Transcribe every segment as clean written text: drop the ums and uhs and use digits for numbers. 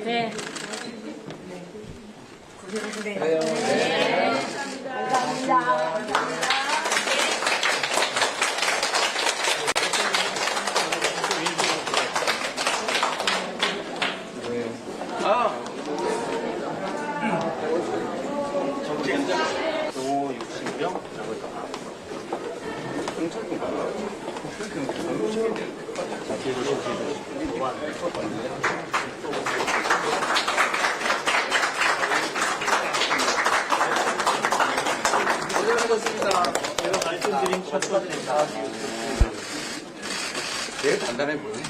네. 감사합니다. 도 60명 잡을까? 고생하셨습니다. 제가 말씀드린 첫 번째 되게 단단해 보이네.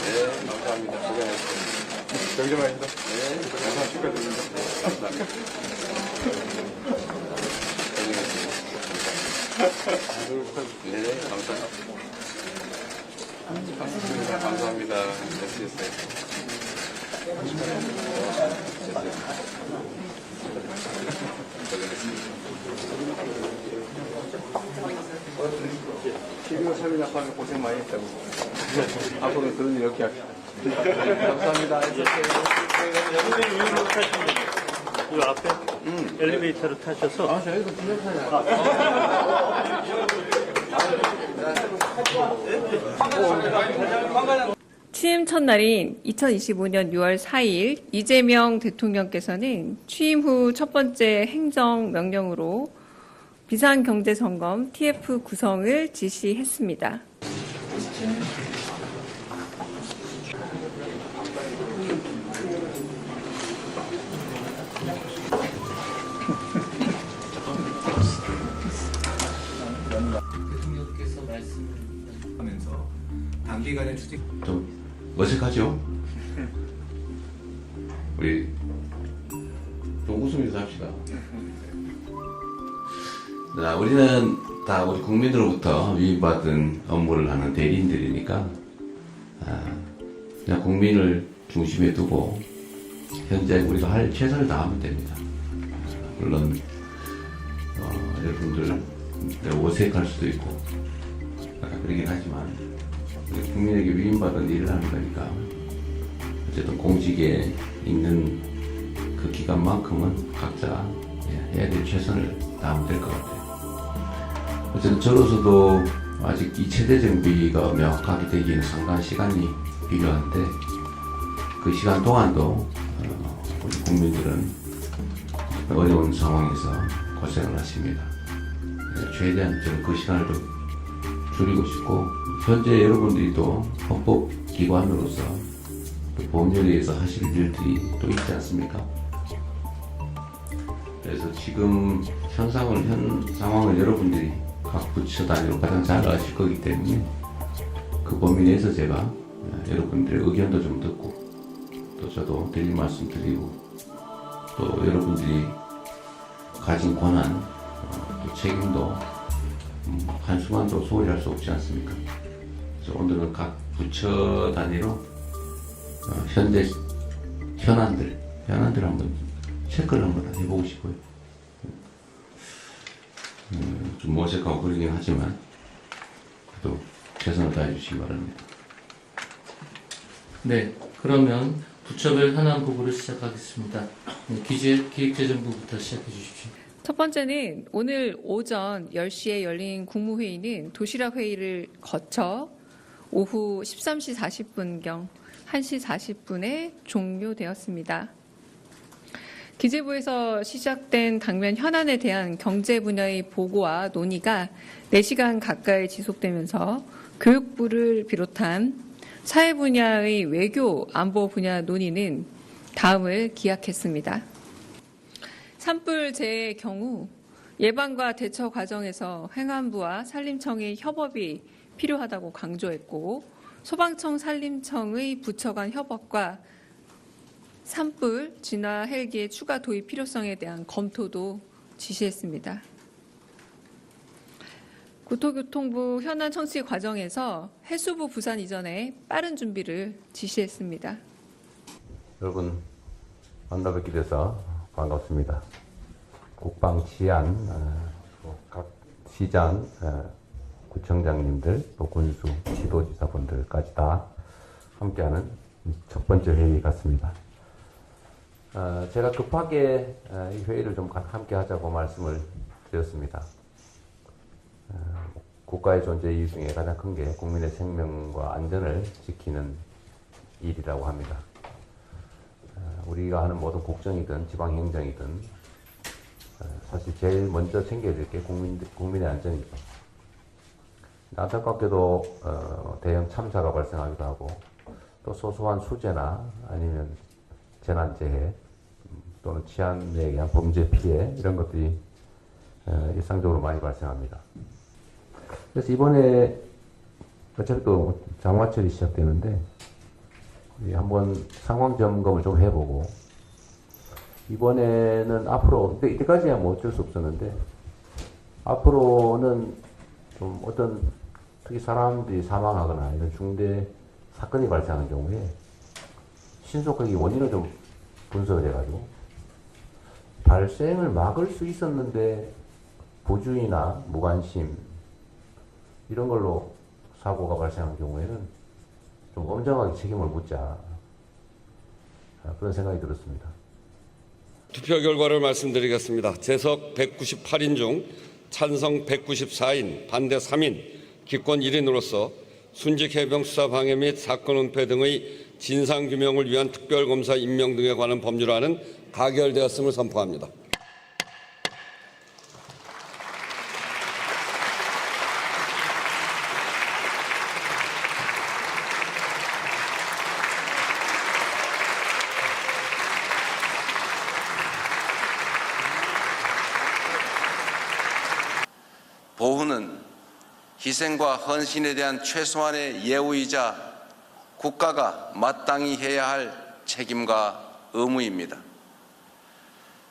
네, 감사합니다. 고생하셨습니다. 정정합니다. 네, 영상 축하드립니다. 네, 감사합니다. 감사합니다. 잘쓰셨어요. 시리오 살인 아빠가 고생 많이 했다고. 앞으로는 그런 일 없게 합시다. 감사합니다. 선생님 위로 타시면 이 앞에 엘리베이터를 타셔서 아, 저희도 부족하냐. 취임 첫날인 2025년 6월 4일 이재명 대통령께서는 취임 후 첫 번째 행정명령으로 비상경제점검 TF 구성을 지시했습니다. 대통령께서 말씀하면서 단기간에 추진 좀 어색하죠? 우리 좀 웃으면서 합시다. 자, 우리는 다 우리 국민으로부터 위임받은 업무를 하는 대리인들이니까 그냥 국민을 중심에 두고 현재 우리가 할 최선을 다하면 됩니다. 물론 여러분들 어색할 수도 있고 그러긴 하지만 국민에게 위임받은 일을 하는 거니까 어쨌든 공직에 있는 그 기간만큼은 각자 해야 될 최선을 다하면 될 것 같아요. 어쨌든 저로서도 아직 이 체대 정비가 명확하게 되기에는 상당한 시간이 필요한데 그 시간 동안도 우리 국민들은 어려운 상황에서 고생을 하십니다. 최대한 저는 그 시간을 좀 줄이고 싶고 현재 여러분들이 또 헌법기관으로서 또 법률에 의해서 하실 일들이 또 있지 않습니까? 그래서 지금 현 상황을 여러분들이 각 부처 단위로 가장 잘 아실 거기 때문에 그 범위 내에서 제가 여러분들의 의견도 좀 듣고 또 저도 드릴 말씀 드리고 또 여러분들이 가진 권한 또 책임도 한순간도 소홀히 할 수 없지 않습니까? 그래서 오늘은 각 부처 단위로 현재 현안들 한번 체크를 한번 해보고 싶어요. 좀 어색하고 그러긴 하지만 그래도 최선을 다해 주시기 바랍니다. 네, 그러면 부처별 현안 보고를 시작하겠습니다. 네, 기획재정부부터 시작해 주십시오. 첫 번째는 오늘 오전 10시에 열린 국무회의는 도시락 회의를 거쳐 오후 13시 40분경 1시 40분에 종료되었습니다. 기재부에서 시작된 당면 현안에 대한 경제 분야의 보고와 논의가 4시간 가까이 지속되면서 교육부를 비롯한 사회 분야의 외교, 안보 분야 논의는 다음을 기약했습니다. 산불 재해의 경우 예방과 대처 과정에서 행안부와 산림청의 협업이 필요하다고 강조했고 소방청, 산림청의 부처 간 협업과 산불 진화 헬기의 추가 도입 필요성에 대한 검토도 지시했습니다. 국토교통부 현안 청취 과정에서 해수부 부산 이전에 빠른 준비를 지시했습니다. 여러분 만나 뵙게 돼서 반갑습니다. 국방 치안, 각 시장, 구청장님들, 또 군수, 지도지사분들까지 다 함께하는 첫 번째 회의 같습니다. 제가 급하게 이 회의를 좀 함께 하자고 말씀을 드렸습니다. 국가의 존재 이유 중에 가장 큰 게 국민의 생명과 안전을 지키는 일이라고 합니다. 우리가 하는 모든 국정이든 지방행정이든 사실 제일 먼저 챙겨야 될 게 국민의 안전이죠. 안타깝게도 대형 참사가 발생하기도 하고 또 소소한 수재나 아니면 재난재해 또는 치안에 의한 범죄 피해 이런 것들이 일상적으로 많이 발생합니다. 그래서 이번에 어차피 또 장마철이 시작되는데 한번 상황 점검을 좀 해보고 이번에는 앞으로 이때까지야 뭐 어쩔 수 없었는데 앞으로는 좀 어떤 특히 사람들이 사망하거나 이런 중대 사건이 발생하는 경우에 신속하게 원인을 좀 분석을 해가지고 발생을 막을 수 있었는데 부주의나 무관심 이런 걸로 사고가 발생한 경우에는 좀 엄정하게 책임을 묻자 그런 생각이 들었습니다. 투표 결과를 말씀드리겠습니다. 재석 198인 중 찬성 194인, 반대 3인, 기권 1인으로서 순직 해병 수사 방해 및 사건 은폐 등의 진상규명을 위한 특별검사 임명 등에 관한 법률안은 가결되었음을 선포합니다. 보훈은 희생과 헌신에 대한 최소한의 예우이자 국가가 마땅히 해야 할 책임과 의무입니다.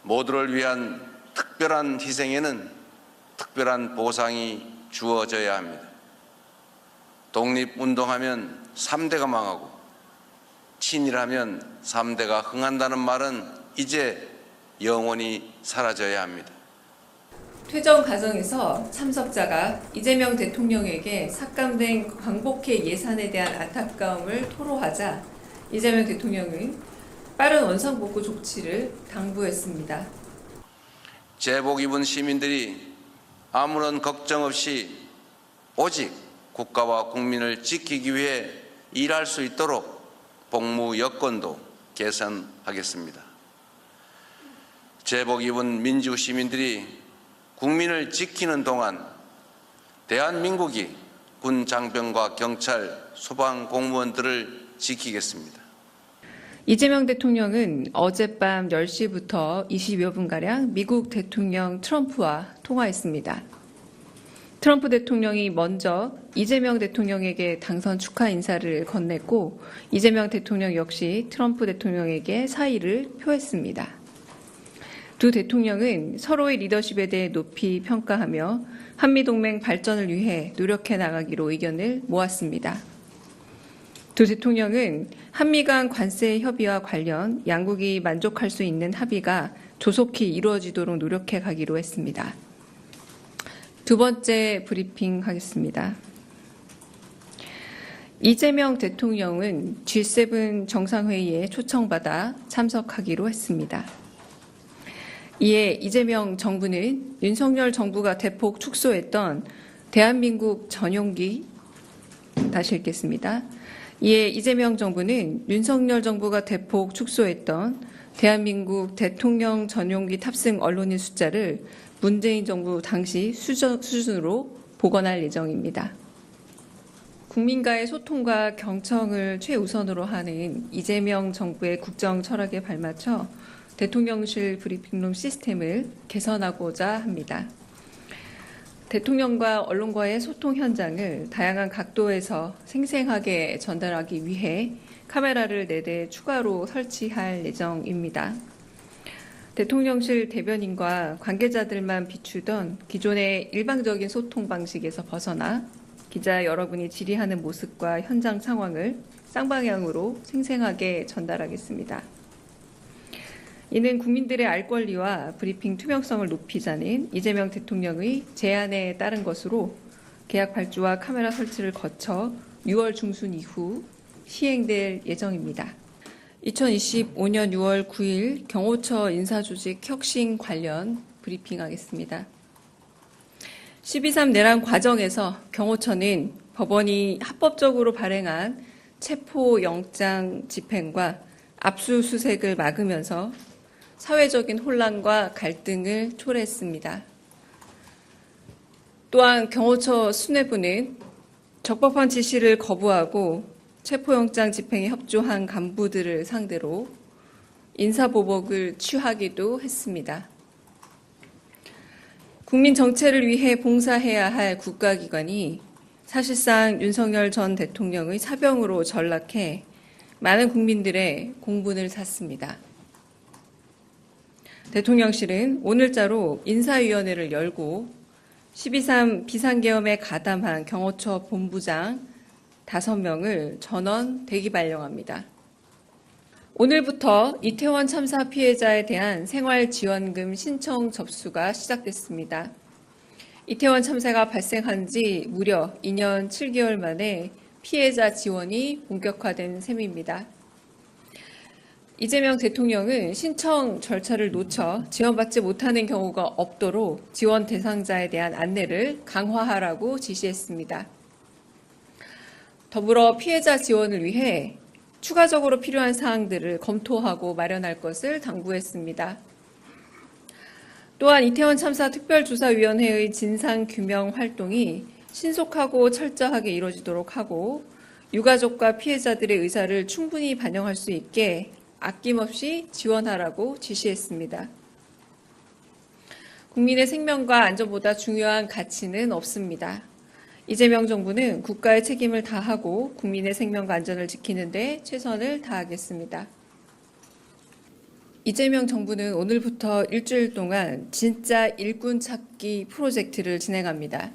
모두를 위한 특별한 희생에는 특별한 보상이 주어져야 합니다. 독립운동하면 3대가 망하고 친일하면 3대가 흥한다는 말은 이제 영원히 사라져야 합니다. 퇴정 과정에서 참석자가 이재명 대통령에게 삭감된 광복회 예산에 대한 안타까움을 토로하자 이재명 대통령은 빠른 원상복구 조치를 당부했습니다. 제복 입은 시민들이 아무런 걱정 없이 오직 국가와 국민을 지키기 위해 일할 수 있도록 복무 여건도 개선하겠습니다. 제복 입은 민주 시민들이 국민을 지키는 동안 대한민국이 군 장병과 경찰, 소방 공무원들을 지키겠습니다. 이재명 대통령은 어젯밤 10시부터 20여 분가량 미국 대통령 트럼프와 통화했습니다. 트럼프 대통령이 먼저 이재명 대통령에게 당선 축하 인사를 건넸고 이재명 대통령 역시 트럼프 대통령에게 사의를 표했습니다. 두 대통령은 서로의 리더십에 대해 높이 평가하며 한미동맹 발전을 위해 노력해 나가기로 의견을 모았습니다. 두 대통령은 한미 간 관세 협의와 관련 양국이 만족할 수 있는 합의가 조속히 이루어지도록 노력해 가기로 했습니다. 두 번째 브리핑 하겠습니다. 이재명 대통령은 G7 정상회의에 초청받아 참석하기로 했습니다. 이에 이재명 정부는 윤석열 정부가 대폭 축소했던 대한민국 전용기 다시 읽겠습니다. 이에 이재명 정부는 윤석열 정부가 대폭 축소했던 대한민국 대통령 전용기 탑승 언론인 숫자를 문재인 정부 당시 수준으로 복원할 예정입니다. 국민과의 소통과 경청을 최우선으로 하는 이재명 정부의 국정 철학에 발맞춰 대통령실 브리핑룸 시스템을 개선하고자 합니다. 대통령과 언론과의 소통 현장을 다양한 각도에서 생생하게 전달하기 위해 카메라를 4대 추가로 설치할 예정입니다. 대통령실 대변인과 관계자들만 비추던 기존의 일방적인 소통 방식에서 벗어나 기자 여러분이 질의하는 모습과 현장 상황을 쌍방향으로 생생하게 전달하겠습니다. 이는 국민들의 알 권리와 브리핑 투명성을 높이자는 이재명 대통령의 제안에 따른 것으로 계약 발주와 카메라 설치를 거쳐 6월 중순 이후 시행될 예정입니다. 2025년 6월 9일 경호처 인사조직 혁신 관련 브리핑하겠습니다. 12.3 내란 과정에서 경호처는 법원이 합법적으로 발행한 체포영장 집행과 압수수색을 막으면서 사회적인 혼란과 갈등을 초래했습니다. 또한 경호처 수뇌부는 적법한 지시를 거부하고 체포영장 집행에 협조한 간부들을 상대로 인사보복을 취하기도 했습니다. 국민 정체를 위해 봉사해야 할 국가기관이 사실상 윤석열 전 대통령의 사병으로 전락해 많은 국민들의 공분을 샀습니다. 대통령실은 오늘자로 인사위원회를 열고 12.3 비상계엄에 가담한 경호처 본부장 5명을 전원 대기 발령합니다. 오늘부터 이태원 참사 피해자에 대한 생활지원금 신청 접수가 시작됐습니다. 이태원 참사가 발생한 지 무려 2년 7개월 만에 피해자 지원이 본격화된 셈입니다. 이재명 대통령은 신청 절차를 놓쳐 지원받지 못하는 경우가 없도록 지원 대상자에 대한 안내를 강화하라고 지시했습니다. 더불어 피해자 지원을 위해 추가적으로 필요한 사항들을 검토하고 마련할 것을 당부했습니다. 또한 이태원 참사 특별조사위원회의 진상규명 활동이 신속하고 철저하게 이루어지도록 하고 유가족과 피해자들의 의사를 충분히 반영할 수 있게 아낌없이 지원하라고 지시했습니다. 국민의 생명과 안전보다 중요한 가치는 없습니다. 이재명 정부는 국가의 책임을 다하고 국민의 생명과 안전을 지키는 데 최선을 다하겠습니다. 이재명 정부는 오늘부터 일주일 동안 진짜 일꾼 찾기 프로젝트를 진행합니다.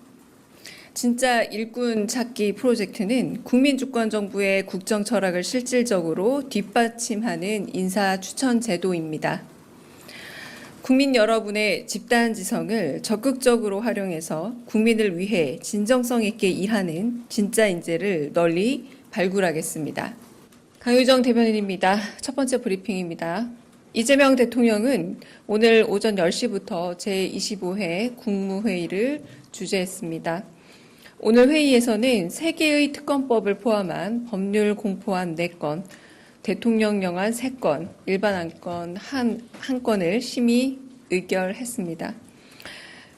진짜 일꾼 찾기 프로젝트는 국민주권정부의 국정 철학을 실질적으로 뒷받침하는 인사 추천 제도입니다. 국민 여러분의 집단지성을 적극적으로 활용해서 국민을 위해 진정성 있게 일하는 진짜 인재를 널리 발굴하겠습니다. 강유정 대변인입니다. 첫 번째 브리핑입니다. 이재명 대통령은 오늘 오전 10시부터 제25회 국무회의를 주재했습니다. 오늘 회의에서는 3개의 특검법을 포함한 법률 공포안 4건, 대통령령안 3건, 일반 안건 1건을 심의 의결했습니다.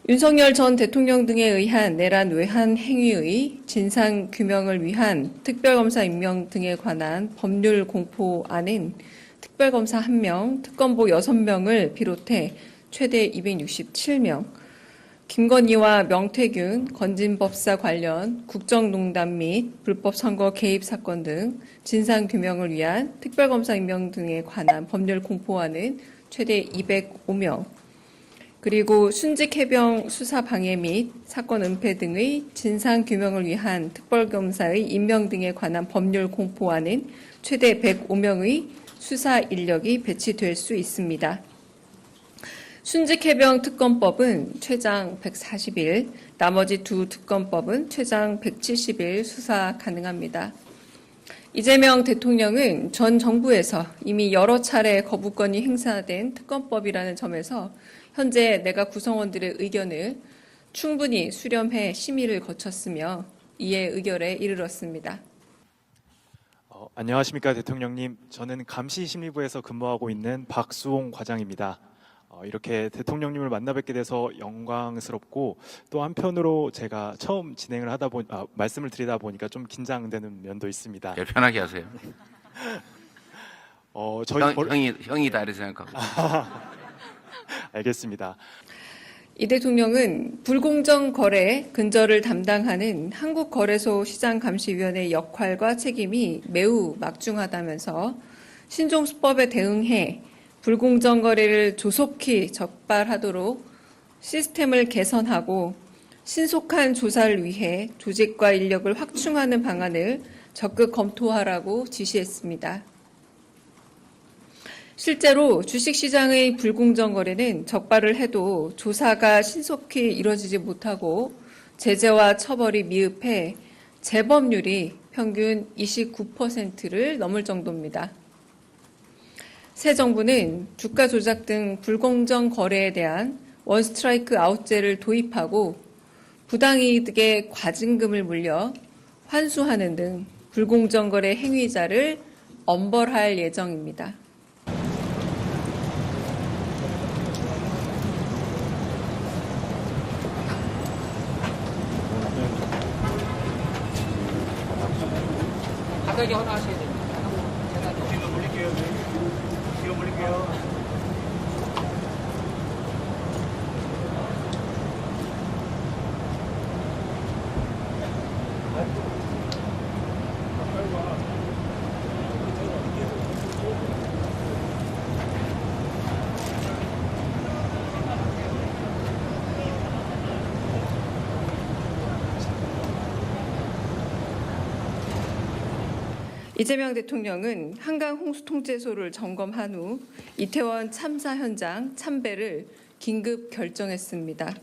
윤석열 전 대통령 등에 의한 내란 외환 행위의 진상 규명을 위한 특별검사 임명 등에 관한 법률 공포안은 특별검사 1명, 특검보 6명을 비롯해 최대 267명, 김건희와 명태균, 건진법사 관련 국정농단 및 불법선거 개입 사건 등 진상규명을 위한 특별검사 임명 등에 관한 법률 공포안은 최대 205명, 그리고 순직해병 수사 방해 및 사건 은폐 등의 진상규명을 위한 특별검사의 임명 등에 관한 법률 공포안은 최대 105명의 수사 인력이 배치될 수 있습니다. 순직해병 특검법은 최장 140일, 나머지 2 특검법은 최장 170일 수사 가능합니다. 이재명 대통령은 전 정부에서 이미 여러 차례 거부권이 행사된 특검법이라는 점에서 현재 내각 구성원들의 의견을 충분히 수렴해 심의를 거쳤으며 이에 의결에 이르렀습니다. 안녕하십니까 대통령님. 저는 감시심리부에서 근무하고 있는 박수홍 과장입니다. 이렇게 대통령님을 만나 뵙게 돼서 영광스럽고 또 한편으로 제가 처음 진행을 말씀을 드리다 보니까 좀 긴장되는 면도 있습니다. 편하게 하세요. 형이다 이렇게 생각하고. 알겠습니다. 이 대통령은 불공정 거래 근절을 담당하는 한국거래소 시장감시위원회의 역할과 책임이 매우 막중하다면서 신종수법에 대응해 불공정 거래를 조속히 적발하도록 시스템을 개선하고 신속한 조사를 위해 조직과 인력을 확충하는 방안을 적극 검토하라고 지시했습니다. 실제로 주식시장의 불공정 거래는 적발을 해도 조사가 신속히 이뤄지지 못하고 제재와 처벌이 미흡해 재범률이 평균 29%를 넘을 정도입니다. 새 정부는 주가 조작 등 불공정 거래에 대한 원스트라이크 아웃제를 도입하고 부당이득에 과징금을 물려 환수하는 등 불공정 거래 행위자를 엄벌할 예정입니다. 바닥에 하나 하셔야 됩니다. 이재명 대통령은 한강 홍수 통제소를 점검한 후 이태원 참사 현장 참배를 긴급 결정했습니다.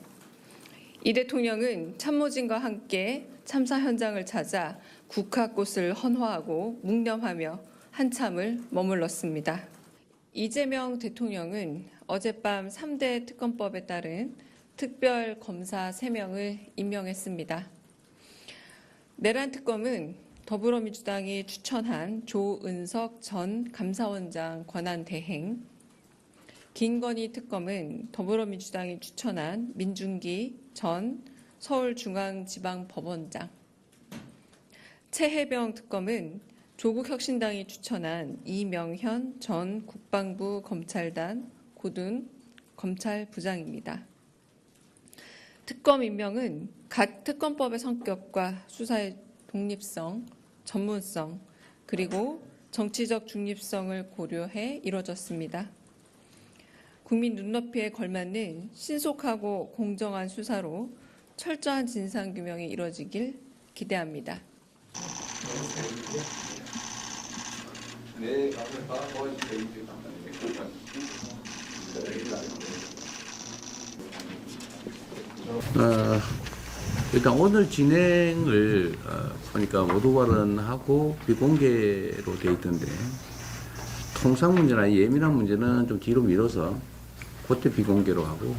이 대통령은 참모진과 함께 참사 현장을 찾아 국화꽃을 헌화하고 묵념하며 한참을 머물렀습니다. 이재명 대통령은 어젯밤 3대 특검법에 따른 특별검사 3명을 임명했습니다. 내란 특검은 더불어민주당이 추천한 조은석 전 감사원장 권한 대행, 김건희 특검은 더불어민주당이 추천한 민중기 전 서울중앙지방법원장, 최혜병 특검은 조국혁신당이 추천한 이명현 전 국방부 검찰단 고등 검찰부장입니다. 특검 임명은 각 특검법의 성격과 수사의 독립성, 전문성, 그리고 정치적 중립성을 고려해 이뤄졌습니다. 국민 눈높이에 걸맞는 신속하고 공정한 수사로 철저한 진상규명이 이뤄지길 기대합니다. 일단 오늘 진행을 보니까 모두 발언하고 비공개로 돼 있던데 통상 문제나 예민한 문제는 좀 뒤로 미뤄서 그때 비공개로 하고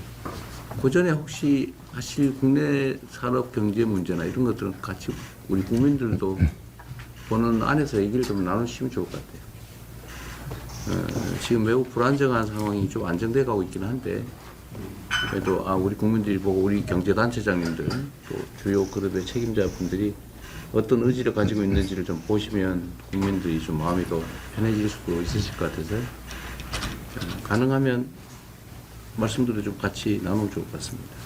그 전에 혹시 하실 국내 산업 경제 문제나 이런 것들은 같이 우리 국민들도 보는 안에서 얘기를 좀 나누시면 좋을 것 같아요. 지금 매우 불안정한 상황이 좀 안정돼 가고 있긴 한데 그래도 우리 국민들이 보고 우리 경제단체장님들 또 주요 그룹의 책임자분들이 어떤 의지를 가지고 있는지를 좀 보시면 국민들이 좀 마음이 더 편해질 수도 있으실 것 같아서 가능하면 말씀들을 좀 같이 나누면 좋을 것 같습니다.